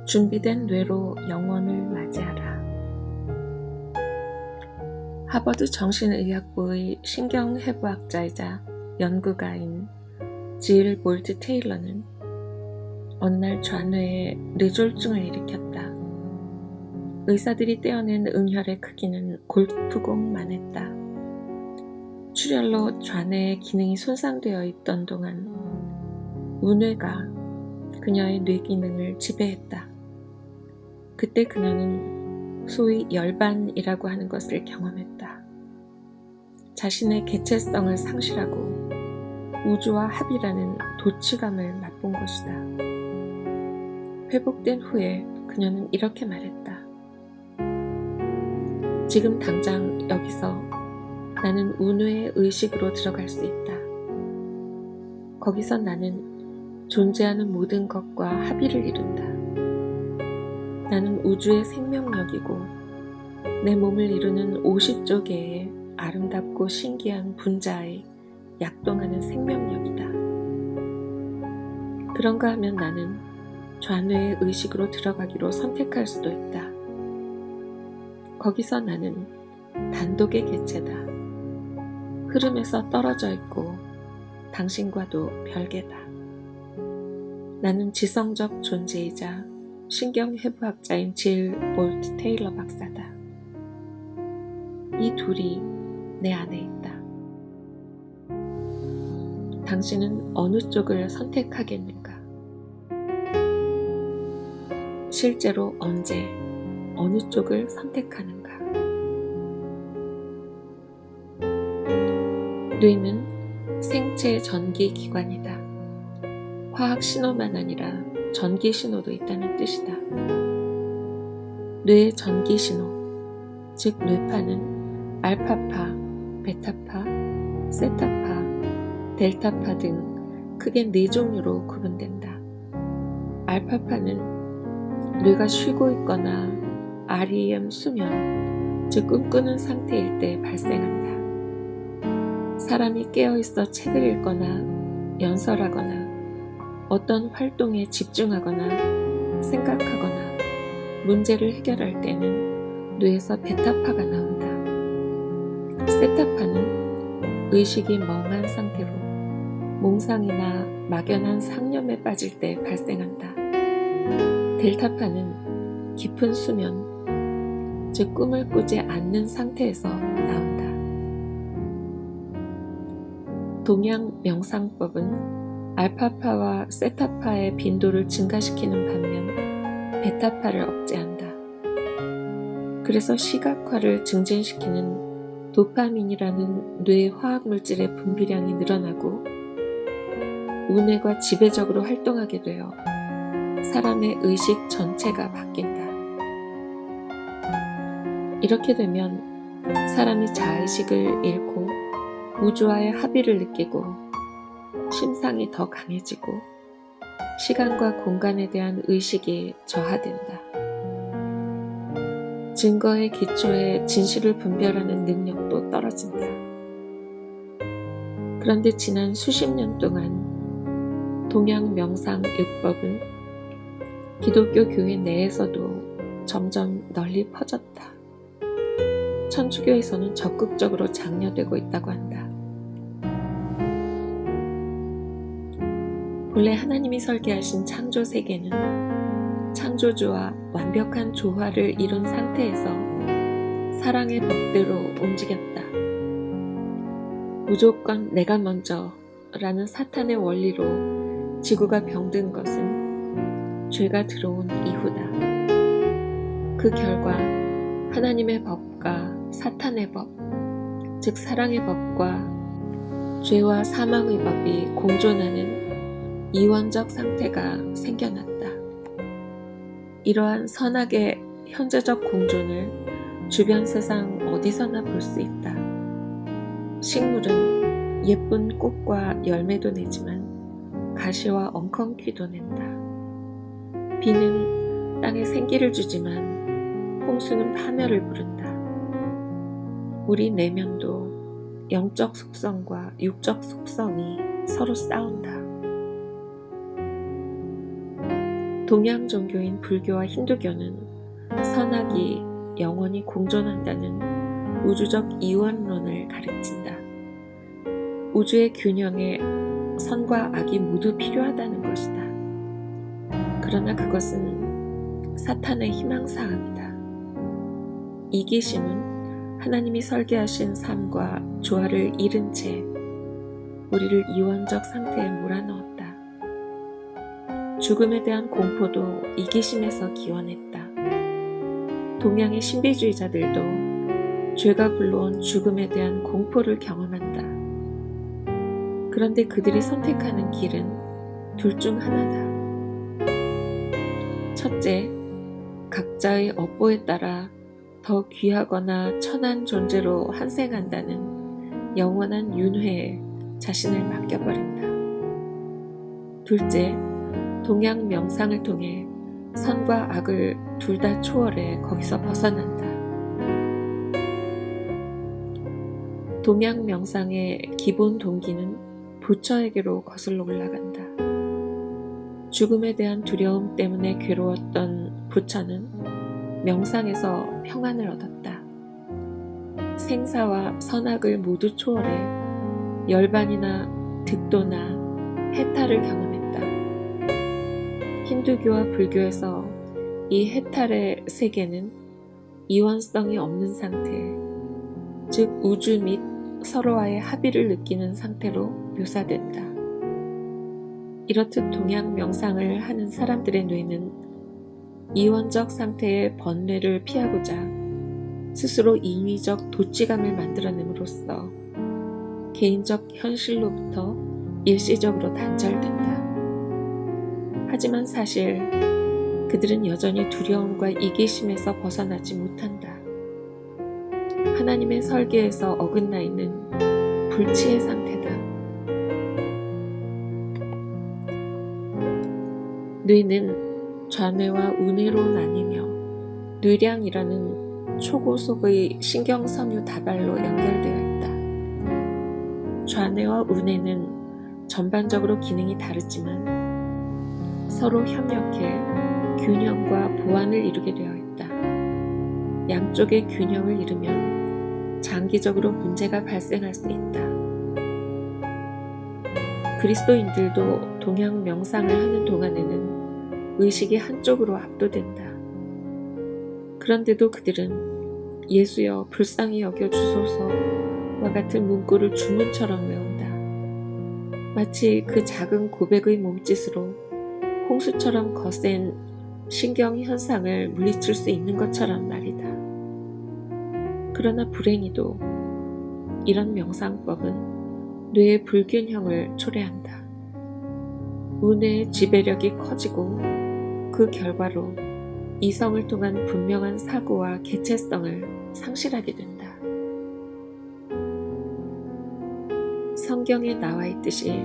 준비된 뇌로 영원을 맞이하라. 하버드 정신의학부의 신경해부학자이자 연구가인 질 볼트 테일러는 어느 날 좌뇌에 뇌졸중을 일으켰다. 의사들이 떼어낸 응혈의 크기는 골프공만 했다. 출혈로 좌뇌의 기능이 손상되어 있던 동안 우뇌가 그녀의 뇌 기능을 지배했다. 그때 그녀는 소위 열반이라고 하는 것을 경험했다. 자신의 개체성을 상실하고 우주와 합이라는 도취감을 맛본 것이다. 회복된 후에 그녀는 이렇게 말했다. 지금 당장 여기서 나는 우뇌의 의식으로 들어갈 수 있다. 거기서 나는 존재하는 모든 것과 합의를 이룬다. 나는 우주의 생명력이고 내 몸을 이루는 50조 개의 아름답고 신기한 분자의 약동하는 생명력이다. 그런가 하면 나는 좌뇌의 의식으로 들어가기로 선택할 수도 있다. 거기서 나는 단독의 개체다. 흐름에서 떨어져 있고 당신과도 별개다. 나는 지성적 존재이자 신경해부학자인 질 볼트 테일러 박사다. 이 둘이 내 안에 있다. 당신은 어느 쪽을 선택하겠는가? 실제로 언제, 어느 쪽을 선택하는가? 뇌는 생체 전기 기관이다. 화학 신호만 아니라 전기 신호도 있다는 뜻이다. 뇌의 전기 신호, 즉 뇌파는 알파파, 베타파, 세타파, 델타파 등 크게 4종류로 구분된다. 알파파는 뇌가 쉬고 있거나 REM 수면, 즉 꿈꾸는 상태일 때 발생한다. 사람이 깨어있어 책을 읽거나 연설하거나 어떤 활동에 집중하거나 생각하거나 문제를 해결할 때는 뇌에서 베타파가 나온다. 세타파는 의식이 멍한 상태로 몽상이나 막연한 상념에 빠질 때 발생한다. 델타파는 깊은 수면, 즉 꿈을 꾸지 않는 상태에서 나온다. 동양 명상법은 알파파와 세타파의 빈도를 증가시키는 반면 베타파를 억제한다. 그래서 시각화를 증진시키는 도파민이라는 뇌 화학물질의 분비량이 늘어나고 우뇌가 지배적으로 활동하게 되어 사람의 의식 전체가 바뀐다. 이렇게 되면 사람이 자의식을 잃고 우주와의 합의를 느끼고 심상이 더 강해지고 시간과 공간에 대한 의식이 저하된다. 증거의 기초에 진실을 분별하는 능력도 떨어진다. 그런데 지난 수십 년 동안 동양 명상 요법은 기독교 교회 내에서도 점점 널리 퍼졌다. 천주교에서는 적극적으로 장려되고 있다고 한다. 본래 하나님이 설계하신 창조 세계는 창조주와 완벽한 조화를 이룬 상태에서 사랑의 법대로 움직였다. 무조건 내가 먼저 라는 사탄의 원리로 지구가 병든 것은 죄가 들어온 이후다. 그 결과 하나님의 법과 사탄의 법, 즉 사랑의 법과 죄와 사망의 법이 공존하는 이원적 상태가 생겨났다. 이러한 선악의 현재적 공존을 주변 세상 어디서나 볼 수 있다. 식물은 예쁜 꽃과 열매도 내지만 가시와 엉겅퀴도 낸다. 비는 땅에 생기를 주지만 홍수는 파멸을 부른다. 우리 내면도 영적 속성과 육적 속성이 서로 싸운다. 동양 종교인 불교와 힌두교는 선악이 영원히 공존한다는 우주적 이원론을 가르친다. 우주의 균형에 선과 악이 모두 필요하다는 것이다. 그러나 그것은 사탄의 희망사항이다. 이기심은 하나님이 설계하신 삶과 조화를 잃은 채 우리를 이원적 상태에 몰아넣었다. 죽음에 대한 공포도 이기심에서 기원했다. 동양의 신비주의자들도 죄가 불러온 죽음에 대한 공포를 경험한다. 그런데 그들이 선택하는 길은 둘 중 하나다. 첫째, 각자의 업보에 따라 더 귀하거나 천한 존재로 환생한다는 영원한 윤회에 자신을 맡겨버린다. 둘째, 동양 명상을 통해 선과 악을 둘 다 초월해 거기서 벗어난다. 동양 명상의 기본 동기는 부처에게로 거슬러 올라간다. 죽음에 대한 두려움 때문에 괴로웠던 부처는 명상에서 평안을 얻었다. 생사와 선악을 모두 초월해 열반이나 득도나 해탈을 경험했다. 힌두교와 불교에서 이 해탈의 세계는 이원성이 없는 상태, 즉 우주 및 서로와의 합의를 느끼는 상태로 묘사된다. 이렇듯 동양 명상을 하는 사람들의 뇌는 이원적 상태의 번뇌를 피하고자 스스로 인위적 도취감을 만들어냄으로써 개인적 현실로부터 일시적으로 단절된다. 하지만 사실 그들은 여전히 두려움과 이기심에서 벗어나지 못한다. 하나님의 설계에서 어긋나 있는 불치의 상태다. 뇌는 좌뇌와 우뇌로 나뉘며 뇌량이라는 초고속의 신경섬유 다발로 연결되어 있다. 좌뇌와 우뇌는 전반적으로 기능이 다르지만 서로 협력해 균형과 보완을 이루게 되어 있다. 양쪽의 균형을 잃으면 장기적으로 문제가 발생할 수 있다. 그리스도인들도 동양 명상을 하는 동안에는 의식이 한쪽으로 압도된다. 그런데도 그들은 예수여 불쌍히 여겨주소서와 같은 문구를 주문처럼 외운다. 마치 그 작은 고백의 몸짓으로 홍수처럼 거센 신경 현상을 물리칠 수 있는 것처럼 말이다. 그러나 불행히도 이런 명상법은 뇌의 불균형을 초래한다. 우뇌의 지배력이 커지고 그 결과로 이성을 통한 분명한 사고와 개체성을 상실하게 된다. 성경에 나와 있듯이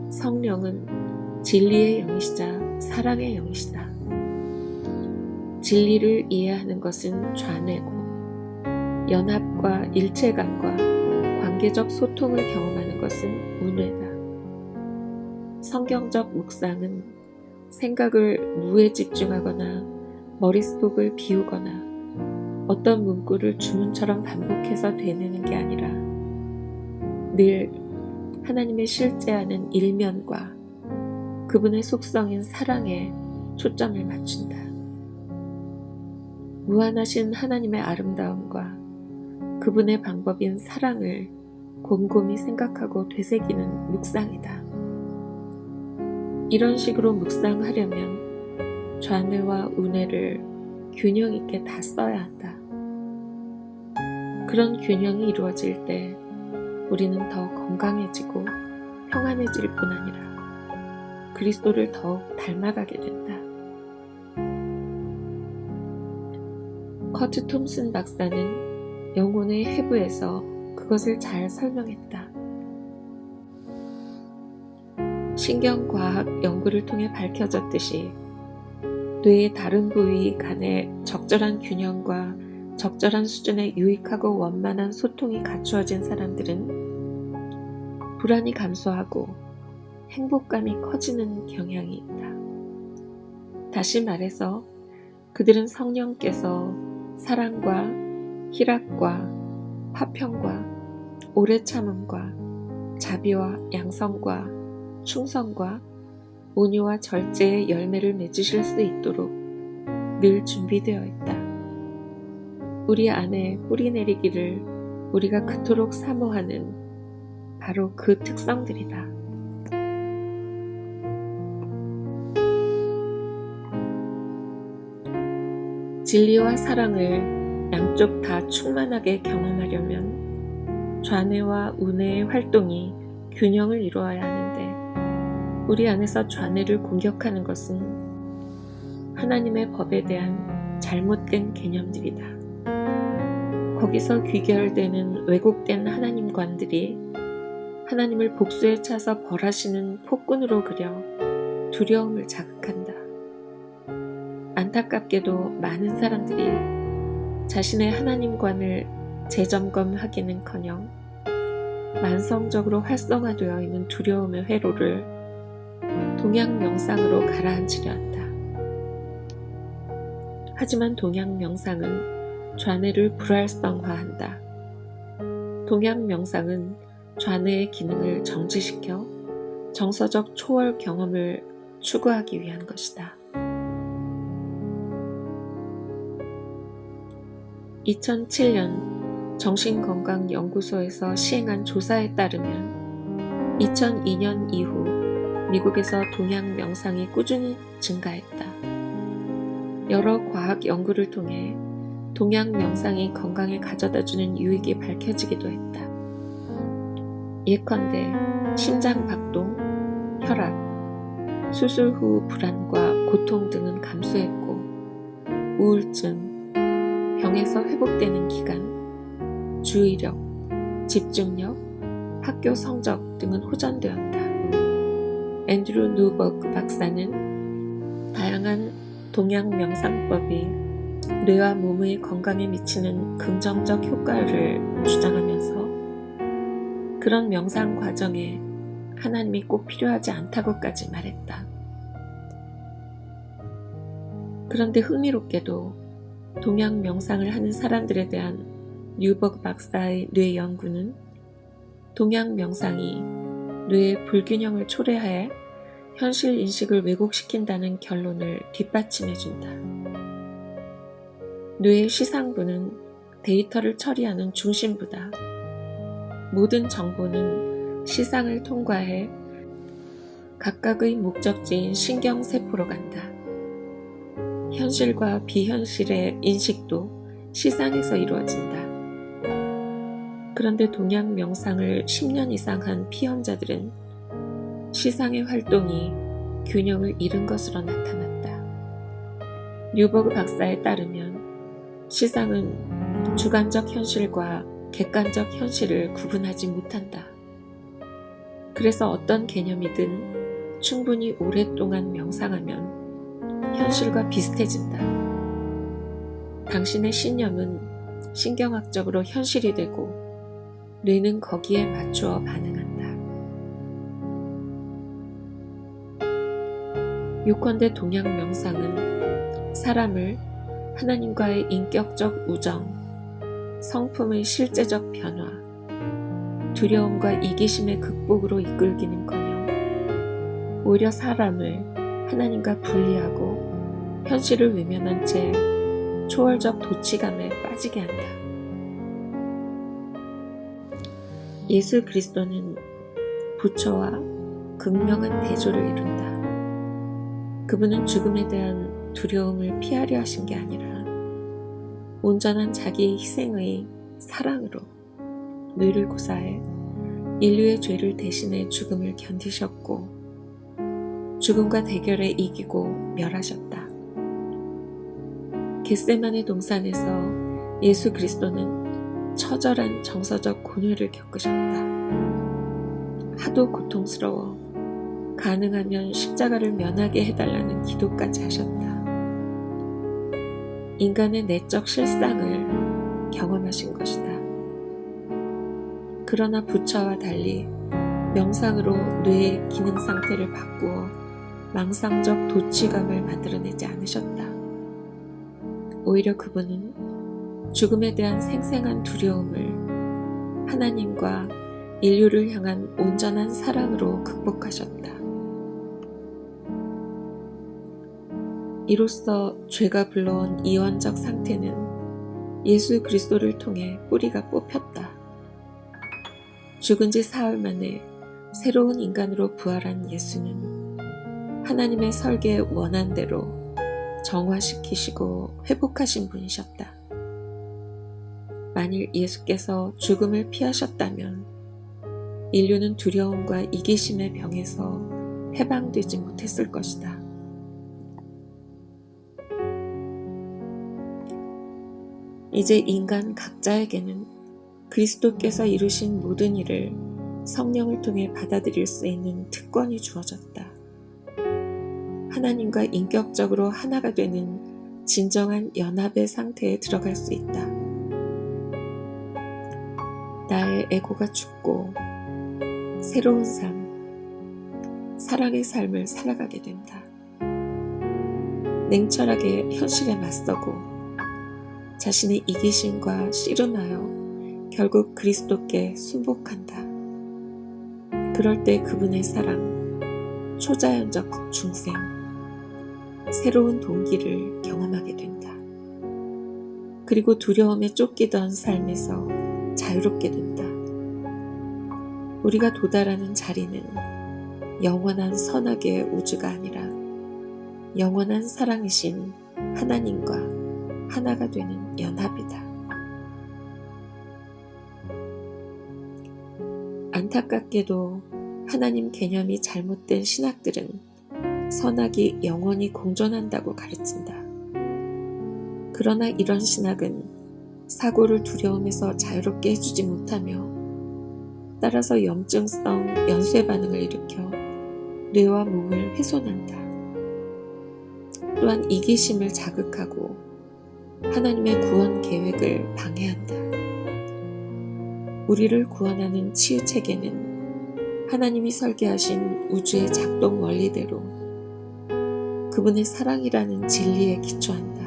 성령은 진리의 영이시자 사랑의 영이시다. 진리를 이해하는 것은 좌뇌고 연합과 일체감과 관계적 소통을 경험하는 것은 우뇌다. 성경적 묵상은 생각을 무에 집중하거나 머릿속을 비우거나 어떤 문구를 주문처럼 반복해서 되뇌는 게 아니라 늘 하나님의 실제하는 일면과 그분의 속성인 사랑에 초점을 맞춘다. 무한하신 하나님의 아름다움과 그분의 방법인 사랑을 곰곰이 생각하고 되새기는 묵상이다. 이런 식으로 묵상하려면 좌뇌와 우뇌를 균형 있게 다 써야 한다. 그런 균형이 이루어질 때 우리는 더 건강해지고 평안해질 뿐 아니라 그리스도를 더욱 닮아가게 된다. 커트 톰슨 박사는 영혼의 해부에서 그것을 잘 설명했다. 신경과학 연구를 통해 밝혀졌듯이 뇌의 다른 부위 간의 적절한 균형과 적절한 수준의 유익하고 원만한 소통이 갖추어진 사람들은 불안이 감소하고 행복감이 커지는 경향이 있다. 다시 말해서 그들은 성령께서 사랑과 희락과 화평과 오래 참음과 자비와 양성과 충성과 온유와 절제의 열매를 맺으실 수 있도록 늘 준비되어 있다. 우리 안에 뿌리 내리기를 우리가 그토록 사모하는 바로 그 특성들이다. 진리와 사랑을 양쪽 다 충만하게 경험하려면 좌뇌와 우뇌의 활동이 균형을 이루어야 하는데, 우리 안에서 좌뇌를 공격하는 것은 하나님의 법에 대한 잘못된 개념들이다. 거기서 귀결되는 왜곡된 하나님관들이 하나님을 복수에 차서 벌하시는 폭군으로 그려 두려움을 자극한다. 안타깝게도 많은 사람들이 자신의 하나님관을 재점검하기는커녕 만성적으로 활성화되어 있는 두려움의 회로를 동양 명상으로 가라앉히려 한다. 하지만 동양 명상은 좌뇌를 불활성화한다. 동양 명상은 좌뇌의 기능을 정지시켜 정서적 초월 경험을 추구하기 위한 것이다. 2007년 정신건강연구소에서 시행한 조사에 따르면 2002년 이후 미국에서 동양 명상이 꾸준히 증가했다. 여러 과학 연구를 통해 동양 명상이 건강에 가져다주는 유익이 밝혀지기도 했다. 예컨대 심장 박동, 혈압, 수술 후 불안과 고통 등은 감소했고, 우울증, 병에서 회복되는 기간, 주의력, 집중력, 학교 성적 등은 호전되었다. 앤드루 누버그 박사는 다양한 동양 명상법이 뇌와 몸의 건강에 미치는 긍정적 효과를 주장하면서 그런 명상 과정에 하나님이 꼭 필요하지 않다고까지 말했다. 그런데 흥미롭게도 동양 명상을 하는 사람들에 대한 뉴버그 박사의 뇌 연구는 동양 명상이 뇌의 불균형을 초래하여 현실 인식을 왜곡시킨다는 결론을 뒷받침해준다. 뇌의 시상부는 데이터를 처리하는 중심부다. 모든 정보는 시상을 통과해 각각의 목적지인 신경세포로 간다. 현실과 비현실의 인식도 시상에서 이루어진다. 그런데 동양 명상을 10년 이상 한 피험자들은 시상의 활동이 균형을 잃은 것으로 나타났다. 뉴버그 박사에 따르면 시상은 주관적 현실과 객관적 현실을 구분하지 못한다. 그래서 어떤 개념이든 충분히 오랫동안 명상하면 현실과 비슷해진다. 당신의 신념은 신경학적으로 현실이 되고 뇌는 거기에 맞추어 반응한다. 요컨대 동양 명상은 사람을 하나님과의 인격적 우정, 성품의 실제적 변화, 두려움과 이기심의 극복으로 이끌기는커녕 오히려 사람을 하나님과 분리하고 현실을 외면한 채 초월적 도취감에 빠지게 한다. 예수 그리스도는 부처와 극명한 대조를 이룬다. 그분은 죽음에 대한 두려움을 피하려 하신 게 아니라 온전한 자기 희생의 사랑으로 뇌를 구사해 인류의 죄를 대신해 죽음을 견디셨고 죽음과 대결에 이기고 멸하셨다. 겟세마네 동산에서 예수 그리스도는 처절한 정서적 고뇌를 겪으셨다. 하도 고통스러워 가능하면 십자가를 면하게 해달라는 기도까지 하셨다. 인간의 내적 실상을 경험하신 것이다. 그러나 부처와 달리 명상으로 뇌의 기능 상태를 바꾸어 망상적 도취감을 만들어내지 않으셨다. 오히려 그분은 죽음에 대한 생생한 두려움을 하나님과 인류를 향한 온전한 사랑으로 극복하셨다. 이로써 죄가 불러온 이원적 상태는 예수 그리스도를 통해 뿌리가 뽑혔다. 죽은 지 사흘 만에 새로운 인간으로 부활한 예수는 하나님의 설계에 원한 대로 정화시키시고 회복하신 분이셨다. 만일 예수께서 죽음을 피하셨다면 인류는 두려움과 이기심의 병에서 해방되지 못했을 것이다. 이제 인간 각자에게는 그리스도께서 이루신 모든 일을 성령을 통해 받아들일 수 있는 특권이 주어졌다. 하나님과 인격적으로 하나가 되는 진정한 연합의 상태에 들어갈 수 있다. 나의 에고가 죽고 새로운 삶, 사랑의 삶을 살아가게 된다. 냉철하게 현실에 맞서고 자신의 이기심과 씨름하여 결국 그리스도께 순복한다. 그럴 때 그분의 사랑, 초자연적 중생, 새로운 동기를 경험하게 된다. 그리고 두려움에 쫓기던 삶에서 자유롭게 된다. 우리가 도달하는 자리는 영원한 선악의 우주가 아니라 영원한 사랑이신 하나님과 하나가 되는 연합이다. 안타깝게도 하나님 개념이 잘못된 신학들은 선악이 영원히 공존한다고 가르친다. 그러나 이런 신학은 사고를 두려움에서 자유롭게 해주지 못하며 따라서 염증성 연쇄 반응을 일으켜 뇌와 몸을 훼손한다. 또한 이기심을 자극하고 하나님의 구원 계획을 방해한다. 우리를 구원하는 치유 체계는 하나님이 설계하신 우주의 작동 원리대로 그분의 사랑이라는 진리에 기초한다.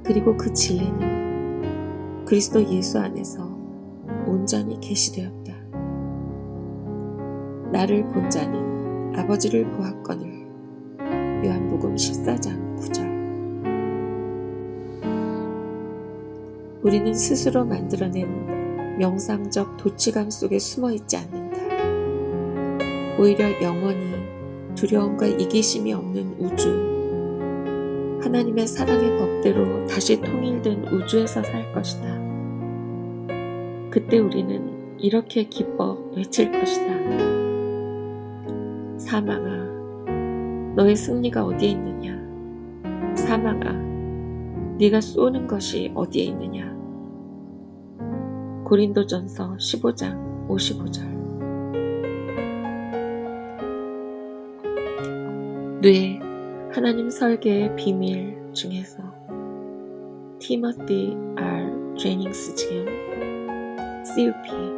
그리고 그 진리는 그리스도 예수 안에서 온전히 계시되었다. 나를 본 자는 아버지를 보았거늘. 요한복음 14장 9절. 우리는 스스로 만들어낸 명상적 도취감 속에 숨어 있지 않는다. 오히려 영원히 두려움과 이기심이 없는 우주, 하나님의 사랑의 법대로 다시 통일된 우주에서 살 것이다. 그때 우리는 이렇게 기뻐 외칠 것이다. 사망아, 너의 승리가 어디에 있느냐? 사망아, 네가 쏘는 것이 어디에 있느냐? 고린도전서 15장 55절. 뇌, 하나님 설계의 비밀 중에서 티모티 R. 제닝스 지음 CUP